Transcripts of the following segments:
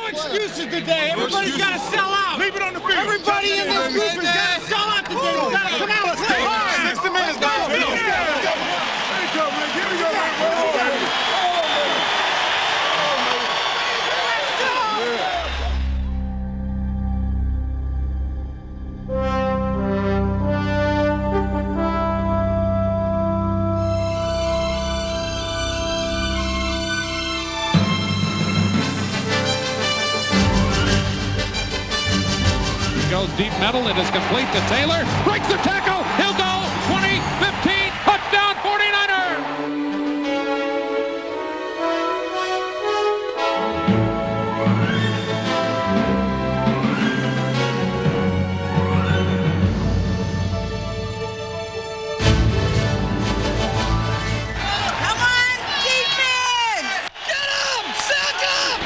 No excuses today. Everybody's got to sell out. Leave it on the field. Everybody in this group has got to sell out today. We've got to come out and play hard. 60 minutes, guys. Give me your Goes deep middle. It is complete to Taylor. Breaks the tackle. He'll go 20, 15. Touchdown 49ers. Come on, defense! Get him! Sack him!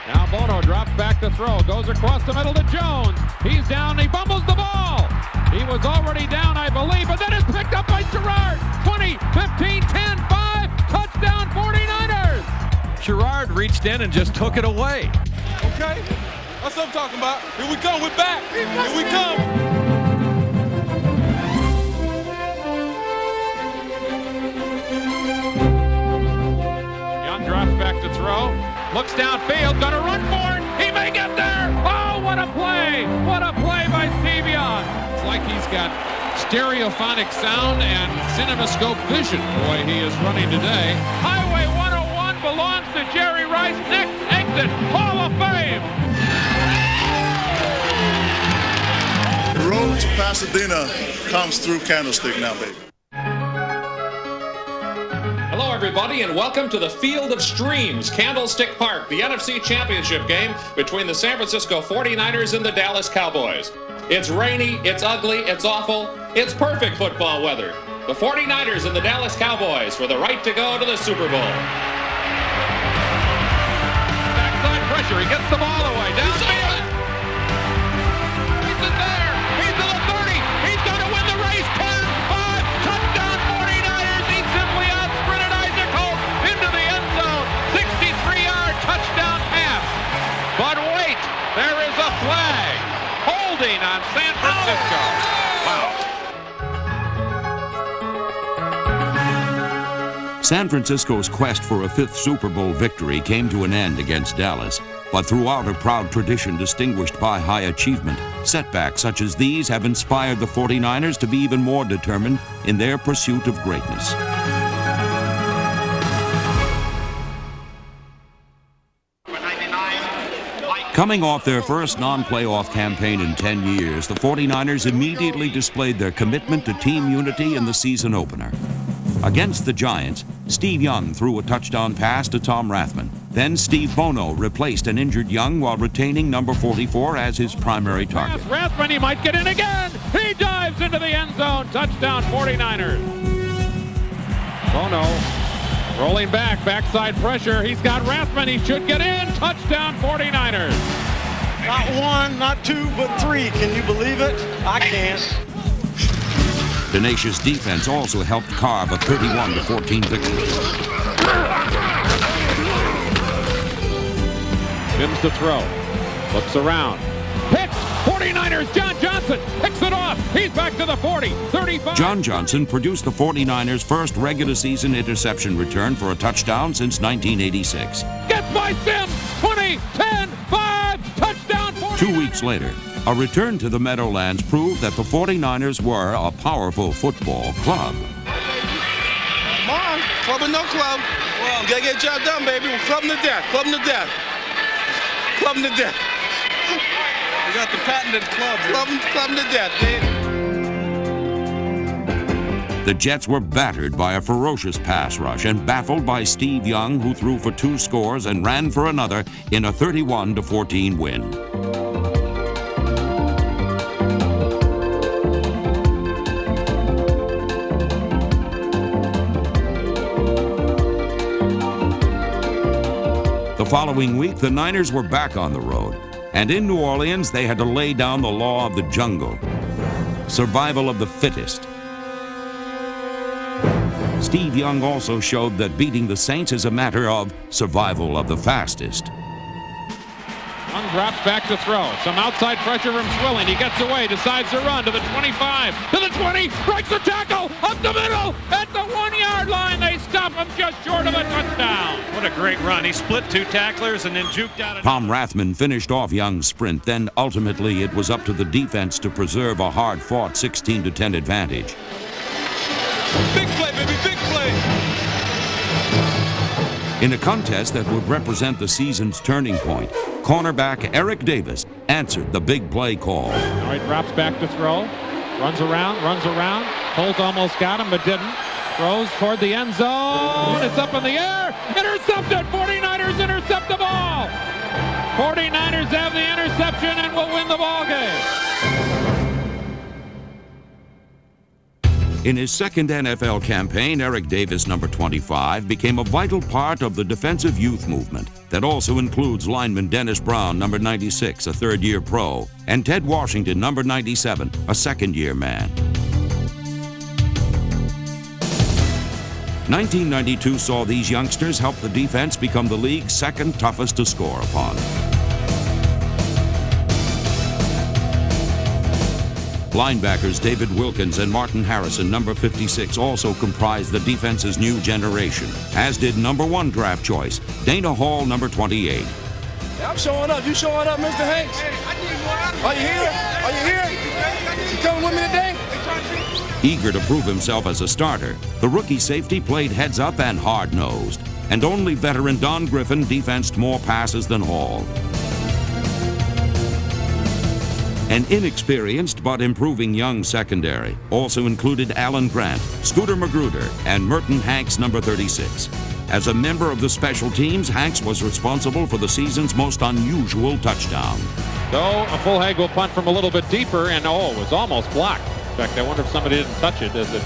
Now Bono drops back to throw. Goes across the middle to Jones. He's down. He fumbles the ball. He was already down, I believe, but then it's picked up by Gerard. 20, 15, 10, 5. Touchdown 49ers. Gerard reached in and just took it away. Okay? That's what I'm talking about. Here we come. We're back. Here we come. Young drops back to throw. Looks downfield. Gonna run for it. He may get there. Oh, what a play. What a play by Steve Young. It's like he's got stereophonic sound and cinemascope vision. Boy, he is running today. Highway 101 belongs to Jerry Rice. Next exit, Hall of Fame. The road to Pasadena comes through Candlestick now, baby. Hello, everybody, and welcome to the Field of Streams, Candlestick Park, the NFC Championship game between the San Francisco 49ers and the Dallas Cowboys. It's rainy, it's ugly, it's awful, it's perfect football weather. The 49ers and the Dallas Cowboys for the right to go to the Super Bowl. Backside pressure, he gets the ball away, downfield. He's in there, he's to the 30, he's going to win the race, 10, 5, touchdown 49ers, he simply out-sprinted Isaac Holt into the end zone, 63-yard touchdown pass. But wait, there is a flag, holding on San Francisco. Wow. San Francisco's quest for a fifth Super Bowl victory came to an end against Dallas. But throughout a proud tradition distinguished by high achievement, setbacks such as these have inspired the 49ers to be even more determined in their pursuit of greatness. Coming off their first non-playoff campaign in 10 years, the 49ers immediately displayed their commitment to team unity in the season opener. Against the Giants, Steve Young threw a touchdown pass to Tom Rathman. Then Steve Bono replaced an injured Young while retaining number 44 as his primary target. Rathman, he might get in again. He dives into the end zone. Touchdown 49ers. Bono rolling back, backside pressure. He's got Rathman. He should get in. Touchdown 49ers. Not one, not two, but three. Can you believe it? I can't. Tenacious defense also helped carve a 31-14 victory. Sims to throw. Looks around. Hits. 49ers. John Johnson picks it off. He's back to the 40. 35. John Johnson produced the 49ers' first regular season interception return for a touchdown since 1986. Gets by Sims. 20, 10, 5. Touchdown 49ers. 2 weeks later, a return to the Meadowlands proved that the 49ers were a powerful football club. Come on. Club or no club. Well, gotta get the job done, baby. We're clubbing to death. Clubbing to death. Clubbing to death. We got the patented club here. Clubbing to death, baby. The Jets were battered by a ferocious pass rush and baffled by Steve Young, who threw for 2 scores and ran for another in a 31-14 win. following week, the Niners were back on the road. And in New Orleans, they had to lay down the law of the jungle. Survival of the fittest. Steve Young also showed that beating the Saints is a matter of survival of the fastest. Young drops back to throw. Some outside pressure from Swilling. He gets away, decides to run to the 25, to the 20, breaks the tackle, up the middle, at the 1-yard line. They stop him just short of a touchdown. What a great run. He split 2 tacklers and then juked out. Tom Rathman finished off Young's sprint. Then ultimately it was up to the defense to preserve a hard-fought 16-10 advantage. Big play, baby, big play. In a contest that would represent the season's turning point, cornerback Eric Davis answered the big play call. Now he drops back to throw. Runs around. Holt almost got him, but didn't. Throws toward the end zone. It's up in the air. Intercepted. 49ers intercept the ball. 49ers have the interception and will win the ball game. In his second NFL campaign, Eric Davis, number 25, became a vital part of the defensive youth movement that also includes lineman Dennis Brown, number 96, a third-year pro, and Ted Washington, number 97, a second-year man. 1992 saw these youngsters help the defense become the league's second toughest to score upon. Linebackers David Wilkins and Martin Harrison, number 56, also comprised the defense's new generation, as did number 1 draft choice, Dana Hall, number 28. I'm showing up. You showing up, Mr. Hanks? Are you here? Are you here? You coming with me today? Eager to prove himself as a starter, the rookie safety played heads-up and hard-nosed, and only veteran Don Griffin defensed more passes than Hall. An inexperienced but improving young secondary also included Alan Grant, Scooter Magruder, and Merton Hanks, number 36. As a member of the special teams, Hanks was responsible for the season's most unusual touchdown. So a full hag will punt from a little bit deeper, and it was almost blocked. In fact, I wonder if somebody didn't touch it as it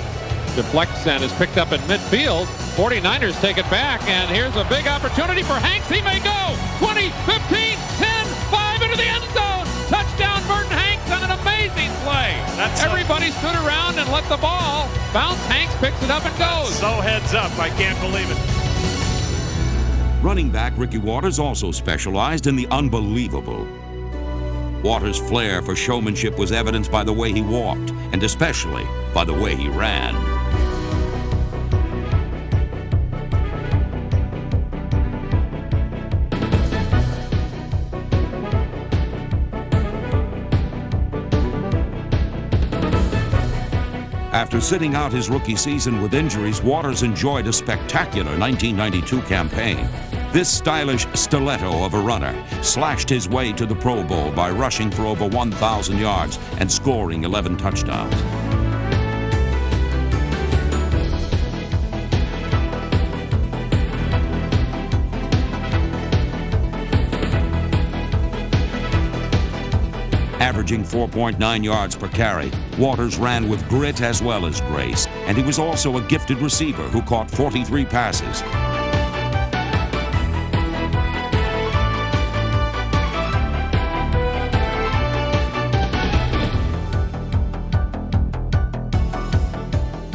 deflects and is picked up in midfield. 49ers take it back, and here's a big opportunity for Hanks. He may go 20, 15, 10, 5 into the end zone. Touchdown, Merton Hanks, on an amazing play. Everybody stood around and let the ball bounce. Hanks picks it up and goes. So heads up, I can't believe it. Running back Ricky Watters also specialized in the unbelievable. Watters' flair for showmanship was evidenced by the way he walked, and especially by the way he ran. After sitting out his rookie season with injuries, Watters enjoyed a spectacular 1992 campaign. This stylish stiletto of a runner slashed his way to the Pro Bowl by rushing for over 1,000 yards and scoring 11 touchdowns. Averaging 4.9 yards per carry, Watters ran with grit as well as grace, and he was also a gifted receiver who caught 43 passes.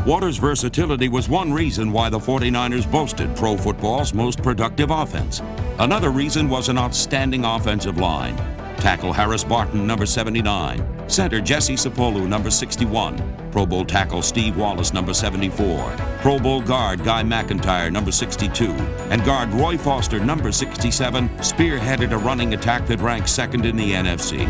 Watters' versatility was one reason why the 49ers boasted pro football's most productive offense. Another reason was an outstanding offensive line. Tackle Harris Barton, number 79. Center Jesse Sabol, number 61. Pro Bowl tackle Steve Wallace, number 74. Pro Bowl guard Guy McIntyre, number 62. And guard Roy Foster, number 67, spearheaded a running attack that ranked second in the NFC.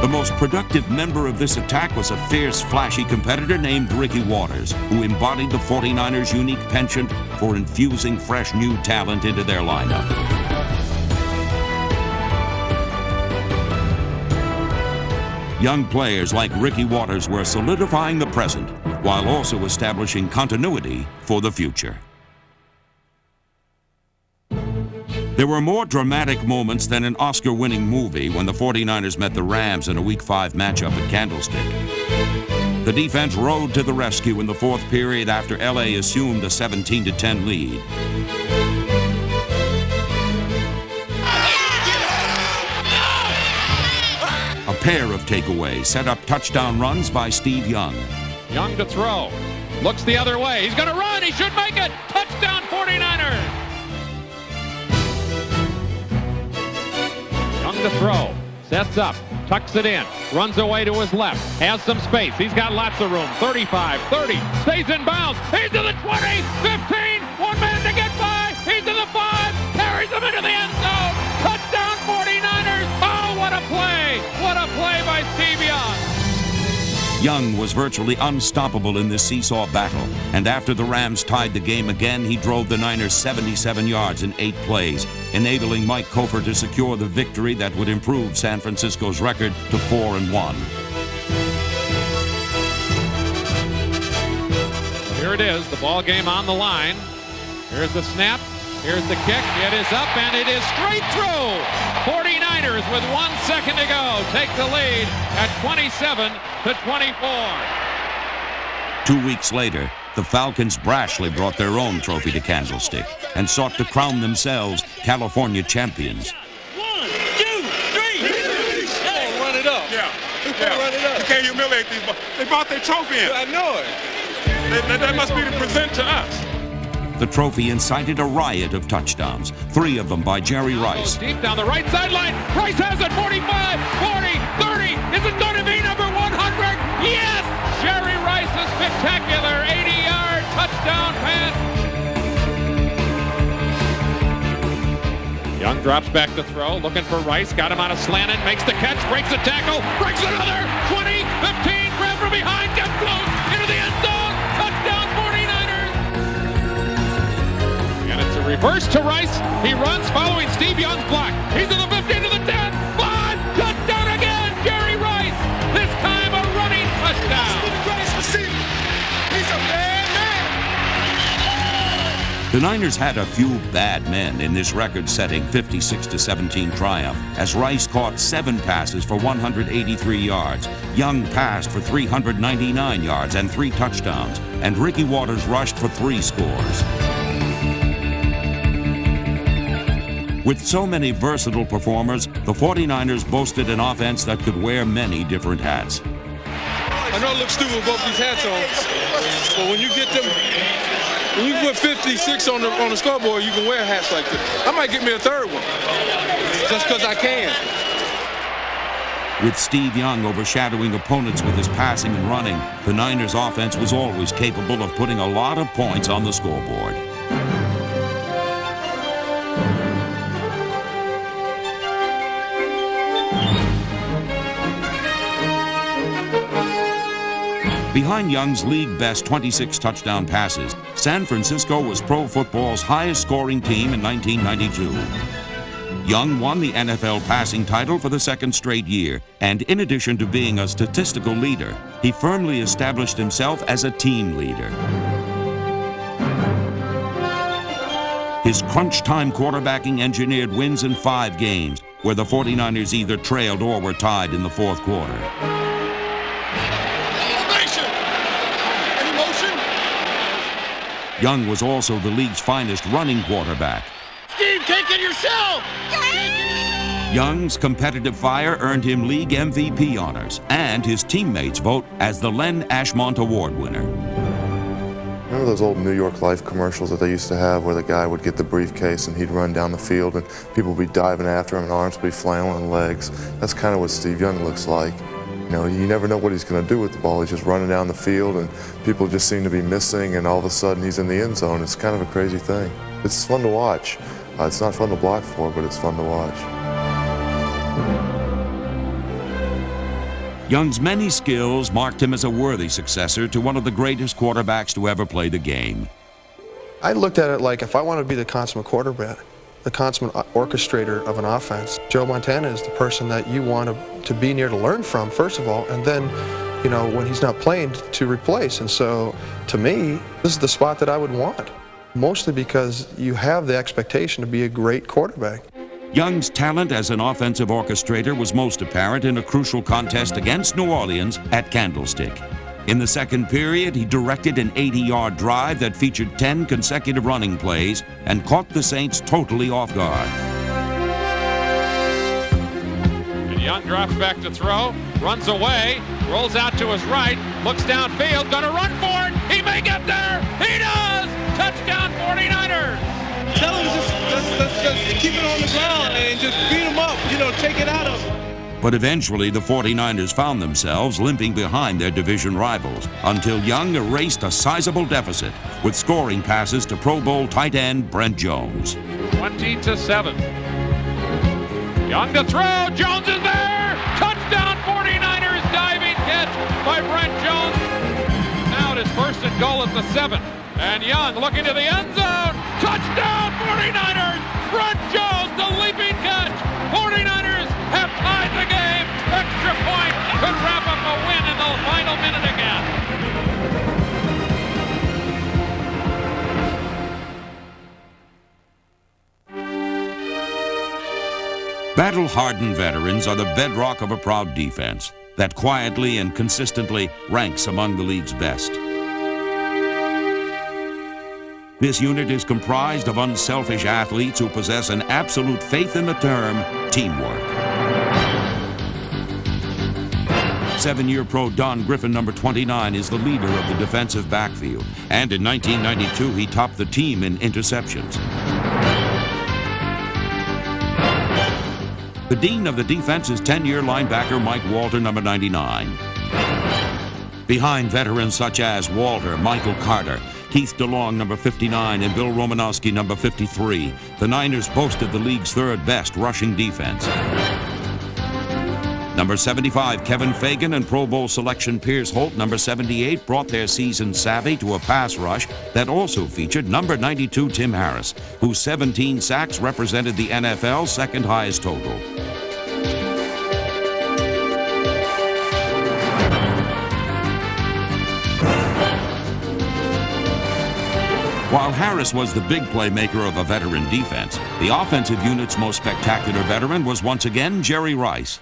The most productive member of this attack was a fierce, flashy competitor named Ricky Watters, who embodied the 49ers' unique penchant for infusing fresh new talent into their lineup. Young players like Ricky Watters were solidifying the present while also establishing continuity for the future. There were more dramatic moments than an Oscar-winning movie when the 49ers met the Rams in a Week 5 matchup at Candlestick. The defense rode to the rescue in the fourth period after LA assumed a 17-10 lead. A pair of takeaways set up touchdown runs by Steve Young. Young to throw. Looks the other way. He's going to run. He should make it. Touchdown 49ers. Young to throw. Sets up. Tucks it in. Runs away to his left. Has some space. He's got lots of room. 35, 30. Stays in bounds. He's to the 20, 15. One man to get by. He's to the 5. Carries him into the end zone. Touchdown 49ers. Oh, what a play. What a play by Steve Young. Young was virtually unstoppable in this seesaw battle, and after the Rams tied the game again, he drove the Niners 77 yards in 8 plays, enabling Mike Kofer to secure the victory that would improve San Francisco's record to 4-1. Here it is, the ball game on the line. Here's the snap. Here's the kick. It is up, and it is straight through. 49ers with 1 second to go take the lead at 27-24. 2 weeks later, the Falcons brashly brought their own trophy to Candlestick and sought to crown themselves California champions. 1, 2, 3. Run it up. Yeah. Run it up. You can't humiliate these boys. They brought their trophy in. I know it. That must be to present to us. The trophy incited a riot of touchdowns, 3 of them by Jerry Rice. Deep down the right sideline. Rice has it. 45, 40, 30. Is it going to be number 100? Yes! Jerry Rice's spectacular 80-yard touchdown pass. Young drops back to throw, looking for Rice. Got him on a slant and makes the catch. Breaks the tackle. Breaks another. 20, 15. Grab from behind. Gets close. Into the end zone. Touchdown 49ers. And it's a reverse to Rice. He runs following Steve Young's block. He's to the 15, to the 10. 5. Touchdown again. Jerry Rice. This time a running touchdown. He's a bad man. The Niners had a few bad men in this record-setting 56-17 triumph, as Rice caught 7 passes for 183 yards, Young passed for 399 yards and 3 touchdowns, and Ricky Watters rushed for 3 scores. With so many versatile performers, the 49ers boasted an offense that could wear many different hats. I know it looks stupid with both these hats on, but when you get them, when you put 56 on the scoreboard, you can wear hats like this. I might get me a 3rd one, just because I can. With Steve Young overshadowing opponents with his passing and running, the Niners' offense was always capable of putting a lot of points on the scoreboard. Behind Young's league-best 26 touchdown passes, San Francisco was pro football's highest-scoring team in 1992. Young won the NFL passing title for the 2nd straight year, and in addition to being a statistical leader, he firmly established himself as a team leader. His crunch-time quarterbacking engineered wins in 5 games, where the 49ers either trailed or were tied in the 4th quarter. Young was also the league's finest running quarterback. Steve, take it yourself! Young's competitive fire earned him league MVP honors and his teammates' vote as the Len Ashmont Award winner. Remember those old New York Life commercials that they used to have where the guy would get the briefcase and he'd run down the field and people would be diving after him and arms would be flailing and legs? That's kind of what Steve Young looks like. You know, you never know what he's going to do with the ball. He's just running down the field and people just seem to be missing, and all of a sudden he's in the end zone. It's kind of a crazy thing. It's fun to watch. It's not fun to block for, but it's fun to watch. Young's many skills marked him as a worthy successor to one of the greatest quarterbacks to ever play the game. I looked at it like if I wanted to be the consummate quarterback, the consummate orchestrator of an offense, Joe Montana is the person that you want to be near to learn from, first of all, and then, you know, when he's not playing, to replace. And so, to me, this is the spot that I would want, mostly because you have the expectation to be a great quarterback. Young's talent as an offensive orchestrator was most apparent in a crucial contest against New Orleans at Candlestick. In the second period, he directed an 80-yard drive that featured 10 consecutive running plays and caught the Saints totally off guard. And Young drops back to throw, runs away, rolls out to his right, looks downfield, gonna run for it. He may get there. He does! Touchdown 49ers! Tell him just keep it on the ground and just beat him up, take it out of him. But eventually, the 49ers found themselves limping behind their division rivals until Young erased a sizable deficit with scoring passes to Pro Bowl tight end Brent Jones. 20-7. Young to throw. Jones is there. Touchdown 49ers. Diving catch by Brent Jones. Now it is first and goal at the 7. And Young looking to the end zone. Touchdown 49ers. Brent Jones, the leaping catch. 49ers have tied the game. Extra point could wrap up a win in the final minute again. Battle-hardened veterans are the bedrock of a proud defense that quietly and consistently ranks among the league's best. This unit is comprised of unselfish athletes who possess an absolute faith in the term teamwork. 7-year pro Don Griffin, number 29, is the leader of the defensive backfield, and in 1992 he topped the team in interceptions. The dean of the defense is 10-year linebacker Mike Walter, number 99. Behind veterans such as Walter, Michael Carter, Keith DeLong, number 59, and Bill Romanowski, number 53, the Niners boasted the league's third-best rushing defense. Number 75, Kevin Fagan, and Pro Bowl selection Pierce Holt, number 78, brought their seasoned savvy to a pass rush that also featured number 92, Tim Harris, whose 17 sacks represented the NFL's second-highest total. While Harris was the big playmaker of a veteran defense, the offensive unit's most spectacular veteran was once again Jerry Rice.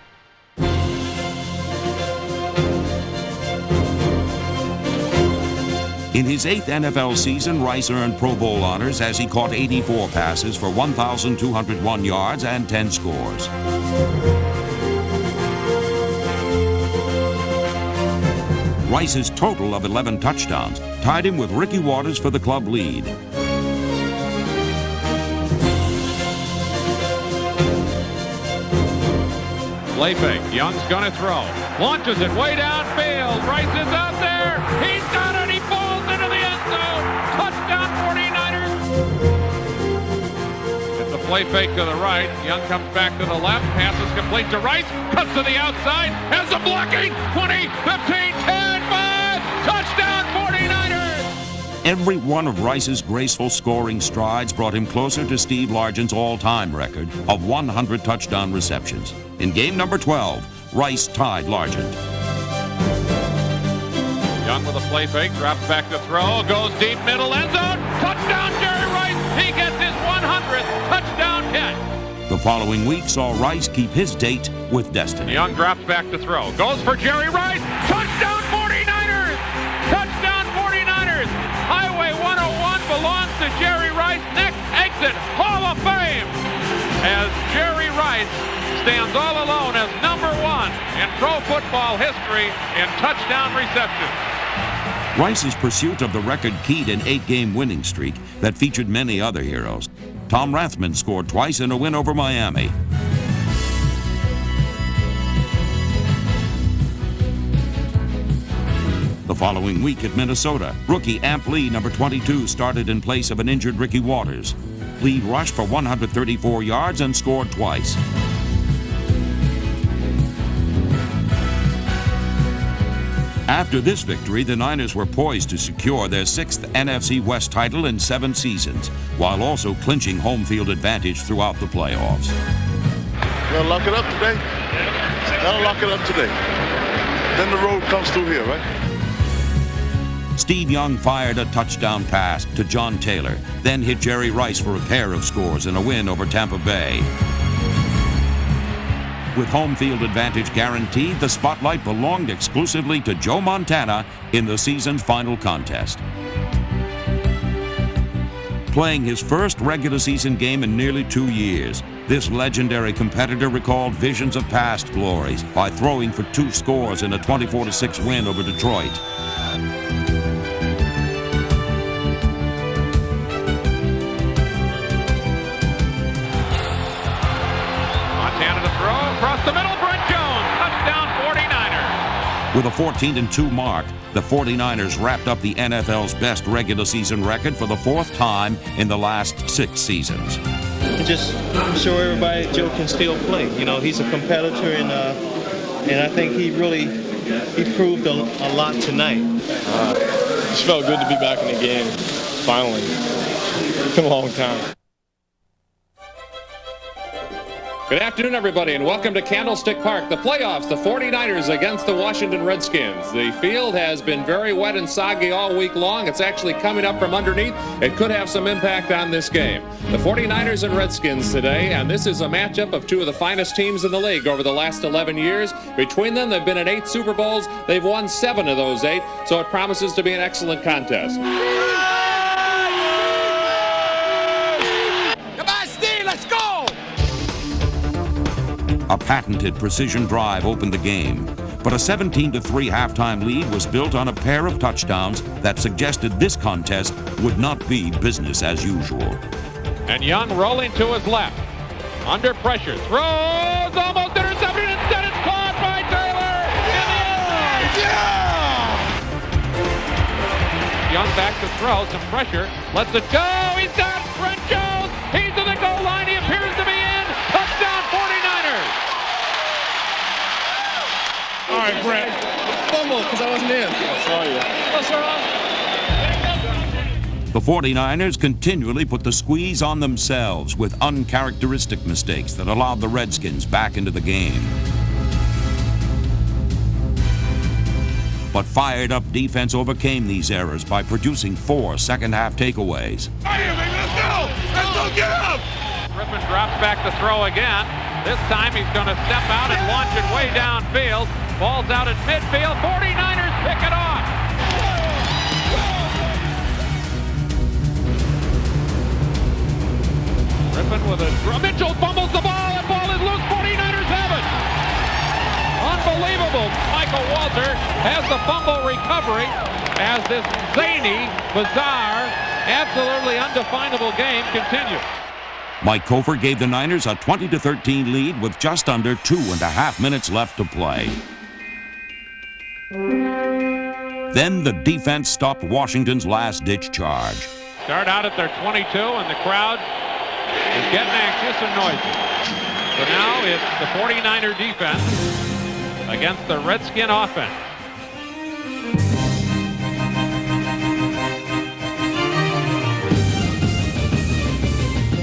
In his 8th NFL season, Rice earned Pro Bowl honors as he caught 84 passes for 1,201 yards and 10 scores. Rice's total of 11 touchdowns tied him with Ricky Waters for the club lead. Play fake. Young's gonna throw. Launches it way downfield. Rice is out there. He's got it. He falls into the end zone. Touchdown 49ers. It's a play fake to the right. Young comes back to the left. Pass is complete to Rice. Cuts to the outside. Has the blocking. 20, 15, 10, 5. Touchdown 49ers. Every one of Rice's graceful scoring strides brought him closer to Steve Largent's all-time record of 100 touchdown receptions. In game number 12, Rice tied Largent. Young with a play fake, drops back to throw, goes deep middle end zone. Touchdown Jerry Rice. He gets his 100th touchdown catch. The following week saw Rice keep his date with destiny. Young drops back to throw, goes for Jerry Rice. Touchdown 49ers. Touchdown 49ers. Highway 101 belongs to Jerry Rice. Next exit, Hall of Fame. As Jerry Rice stands all alone as number 1 in pro football history in touchdown receptions. Rice's pursuit of the record keyed an 8-game winning streak that featured many other heroes. Tom Rathman scored twice in a win over Miami. The following week at Minnesota, rookie Amp Lee, number 22, started in place of an injured Ricky Waters. Lee rushed for 134 yards and scored twice. After this victory, the Niners were poised to secure their 6th NFC West title in 7 seasons, while also clinching home field advantage throughout the playoffs. Gotta lock it up today. Gotta lock it up today. Then the road comes through here, right? Steve Young fired a touchdown pass to John Taylor, then hit Jerry Rice for a pair of scores in a win over Tampa Bay. With home field advantage guaranteed, the spotlight belonged exclusively to Joe Montana in the season's final contest. Playing his first regular season game in nearly 2 years, this legendary competitor recalled visions of past glories by throwing for 2 scores in a 24-6 win over Detroit. Montana to throw across the middle. Brent Jones, touchdown 49ers. With a 14-2 mark, the 49ers wrapped up the NFL's best regular season record for the 4th time in the last 6 seasons. Just show everybody Joe can still play. You know, he's a competitor, and I think he proved a lot tonight. Just felt good to be back in the game, finally. It's been a long time. Good afternoon, everybody, and welcome to Candlestick Park. The playoffs, the 49ers against the Washington Redskins. The field has been very wet and soggy all week long. It's actually coming up from underneath. It could have some impact on this game. The 49ers and Redskins today, and this is a matchup of 2 of the finest teams in the league over the last 11 years. Between them, they've been in 8 Super Bowls. They've won 7 of those 8, so it promises to be an excellent contest. A patented precision drive opened the game, but a 17-3 halftime lead was built on a pair of touchdowns that suggested this contest would not be business as usual. And Young rolling to his left. Under pressure. Throws, almost intercepted. Instead it's caught by Taylor in the end zone. Young back to throw, some pressure. Lets it go. He's got Brent Jones. He's to the goal line. He appears to be in. Touchdown 49ers. All right, Brent. Fumble, because I wasn't in. I saw you. The 49ers continually put the squeeze on themselves with uncharacteristic mistakes that allowed the Redskins back into the game. But fired-up defense overcame these errors by producing 4 second-half takeaways. Let's go! Let's go get him! Griffin drops back to throw again. This time he's going to step out and launch it way downfield. Ball's out at midfield. 49ers pick it off. Griffin with a... Mitchell fumbles the ball. The ball is loose. 49ers have it. Unbelievable. Michael Walter has the fumble recovery as this zany, bizarre, absolutely undefinable game continues. Mike Cofer gave the Niners a 20-13 lead with just under 2.5 minutes left to play. Then the defense stopped Washington's last-ditch charge. Start out at their 22, and the crowd is getting anxious and noisy. So now it's the 49er defense against the Redskin offense.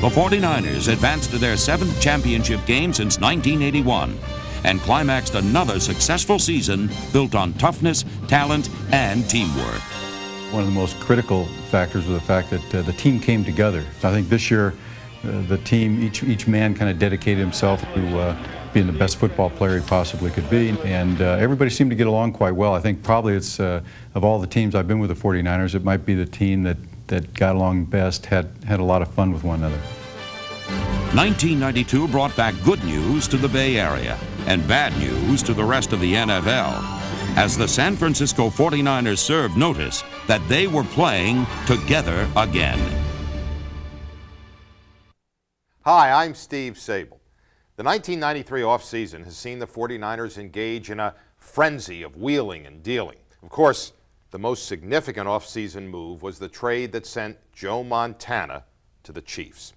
The 49ers advanced to their 7th championship game since 1981 and climaxed another successful season built on toughness, talent, and teamwork. One of the most critical factors was the fact that the team came together. I think this year the team, each man kind of dedicated himself to being the best football player he possibly could be, and everybody seemed to get along quite well. I think probably it's, of all the teams I've been with the 49ers, it might be the team that got along best, had a lot of fun with one another. 1992 brought back good news to the Bay Area and bad news to the rest of the NFL, as the San Francisco 49ers served notice that they were playing together again. Hi, I'm Steve Sabol. The 1993 offseason has seen the 49ers engage in a frenzy of wheeling and dealing. Of course, the most significant offseason move was the trade that sent Joe Montana to the Chiefs.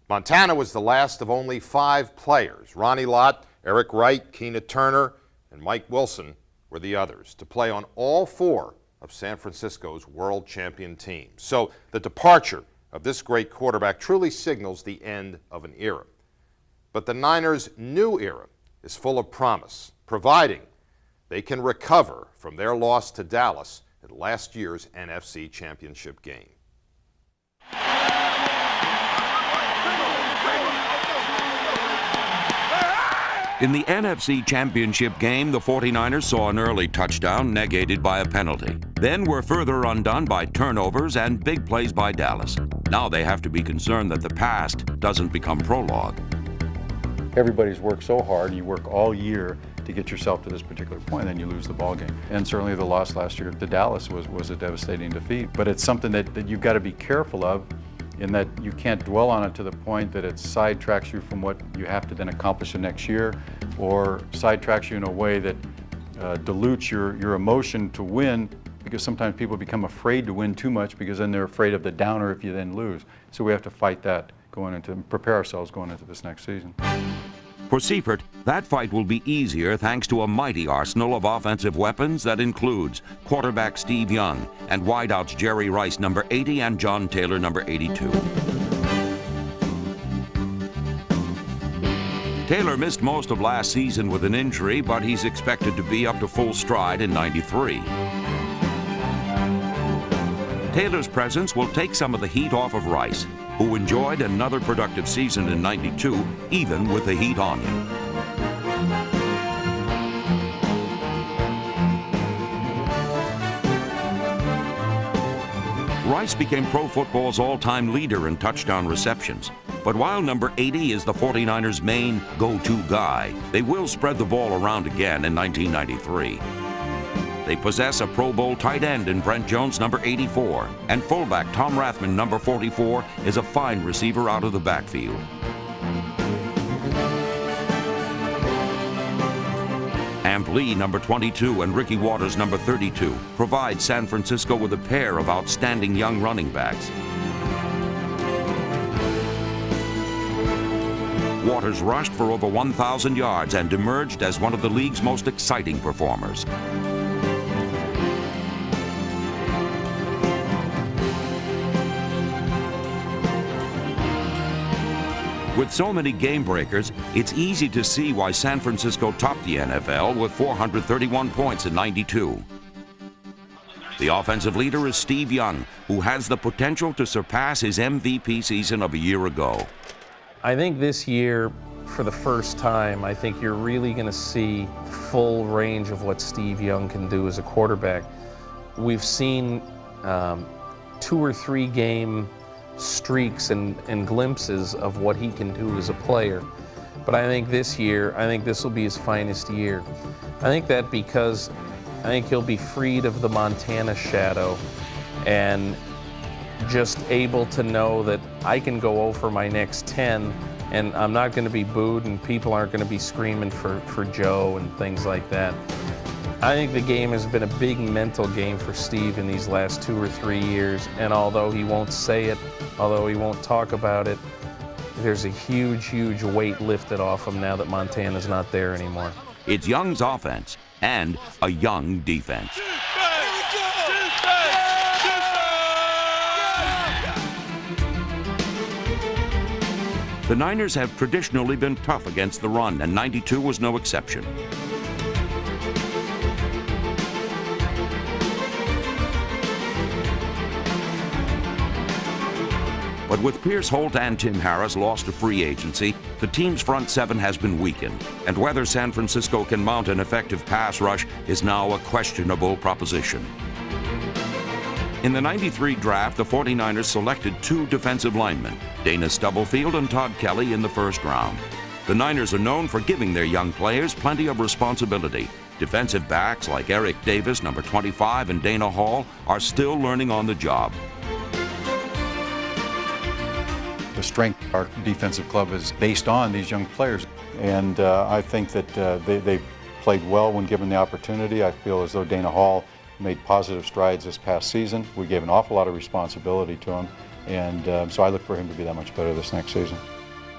Montana was the last of only 5 players. Ronnie Lott, Eric Wright, Keena Turner, and Mike Wilson were the others to play on all 4 of San Francisco's world champion teams. So the departure of this great quarterback truly signals the end of an era. But the Niners' new era is full of promise, providing they can recover from their loss to Dallas at last year's NFC Championship game. In the NFC Championship game, the 49ers saw an early touchdown negated by a penalty. Then were further undone by turnovers and big plays by Dallas. Now they have to be concerned that the past doesn't become prologue. Everybody's worked so hard, you work all year to get yourself to this particular point, and then you lose the ball game. And certainly the loss last year to Dallas was a devastating defeat. But it's something that you've got to be careful of, in that you can't dwell on it to the point that it sidetracks you from what you have to then accomplish the next year, or sidetracks you in a way that dilutes your emotion to win, because sometimes people become afraid to win too much because then they're afraid of the downer if you then lose. So we have to fight that prepare ourselves going into this next season. For Seifert, that fight will be easier thanks to a mighty arsenal of offensive weapons that includes quarterback Steve Young and wideouts Jerry Rice, number 80, and John Taylor, number 82. Taylor missed most of last season with an injury, but he's expected to be up to full stride in '93. Taylor's presence will take some of the heat off of Rice, who enjoyed another productive season in '92, even with the heat on him. Rice became pro football's all-time leader in touchdown receptions. But while number 80 is the 49ers' main go-to guy, they will spread the ball around again in 1993. They possess a Pro Bowl tight end in Brent Jones, number 84, and fullback Tom Rathman, number 44, is a fine receiver out of the backfield. Amp Lee, number 22, and Ricky Waters, number 32, provide San Francisco with a pair of outstanding young running backs. Waters rushed for over 1,000 yards and emerged as one of the league's most exciting performers. With so many game breakers, it's easy to see why San Francisco topped the NFL with 431 points in '92. The offensive leader is Steve Young, who has the potential to surpass his MVP season of a year ago. I think this year, for the first time, I think you're really going to see the full range of what Steve Young can do as a quarterback. We've seen 2 or 3 game streaks and glimpses of what he can do as a player. But I think this year, I think this will be his finest year. I think that because I think he'll be freed of the Montana shadow and just able to know that I can go over my next 10 and I'm not going to be booed and people aren't going to be screaming for Joe and things like that. I think the game has been a big mental game for Steve in these last 2 or 3 years, and although he won't say it, although he won't talk about it, there's a huge, huge weight lifted off him now that Montana's not there anymore. It's Young's offense and a young defense. The Niners have traditionally been tough against the run, and '92 was no exception. But with Pierce Holt and Tim Harris lost to free agency, the team's front seven has been weakened, and whether San Francisco can mount an effective pass rush is now a questionable proposition. In the '93 draft, the 49ers selected 2 defensive linemen, Dana Stubblefield and Todd Kelly, in the first round. The Niners are known for giving their young players plenty of responsibility. Defensive backs like Eric Davis, number 25, and Dana Hall are still learning on the job. The strength of our defensive club is based on these young players, and I think that they've played well when given the opportunity. I feel as though Dana Hall made positive strides this past season. We gave an awful lot of responsibility to him, and so I look for him to be that much better this next season.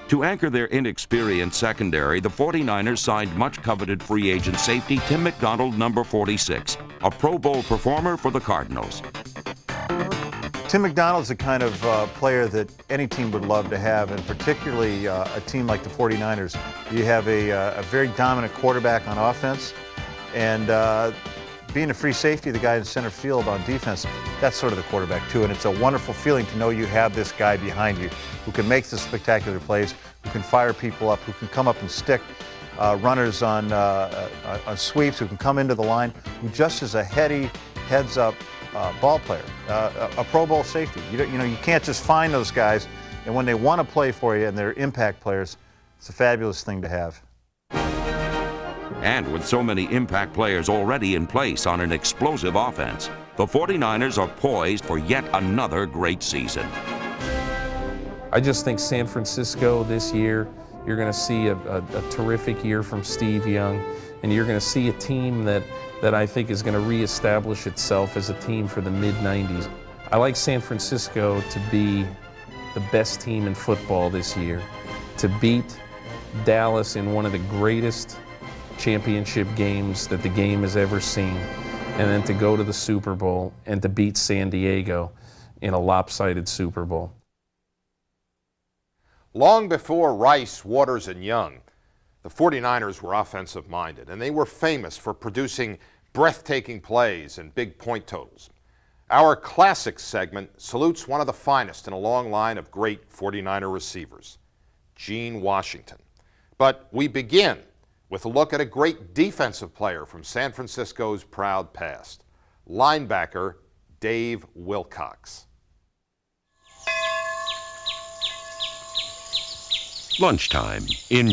To anchor their inexperienced secondary, the 49ers signed much-coveted free agent safety Tim McDonald, number 46, a Pro Bowl performer for the Cardinals. Tim McDonald's the kind of player that any team would love to have, and particularly a team like the 49ers. You have a very dominant quarterback on offense, and being a free safety, the guy in center field on defense, that's sort of the quarterback too, and it's a wonderful feeling to know you have this guy behind you who can make the spectacular plays, who can fire people up, who can come up and stick runners on sweeps who can come into the line, who just is a heady, heads-up ball player, a Pro Bowl safety. You can't just find those guys, and when they want to play for you and they're impact players, it's a fabulous thing to have. And with so many impact players already in place on an explosive offense, the 49ers are poised for yet another great season. I just think San Francisco this year, you're going to see a terrific year from Steve Young, and you're going to see a team that I think is going to reestablish itself as a team for the mid-90s. I like San Francisco to be the best team in football this year, to beat Dallas in one of the greatest championship games that the game has ever seen, and then to go to the Super Bowl and to beat San Diego in a lopsided Super Bowl. Long before Rice, Waters, and Young, the 49ers were offensive-minded, and they were famous for producing breathtaking plays and big point totals. Our Classics segment salutes one of the finest in a long line of great 49er receivers, Gene Washington. But we begin with a look at a great defensive player from San Francisco's proud past, linebacker Dave Wilcox. Lunchtime in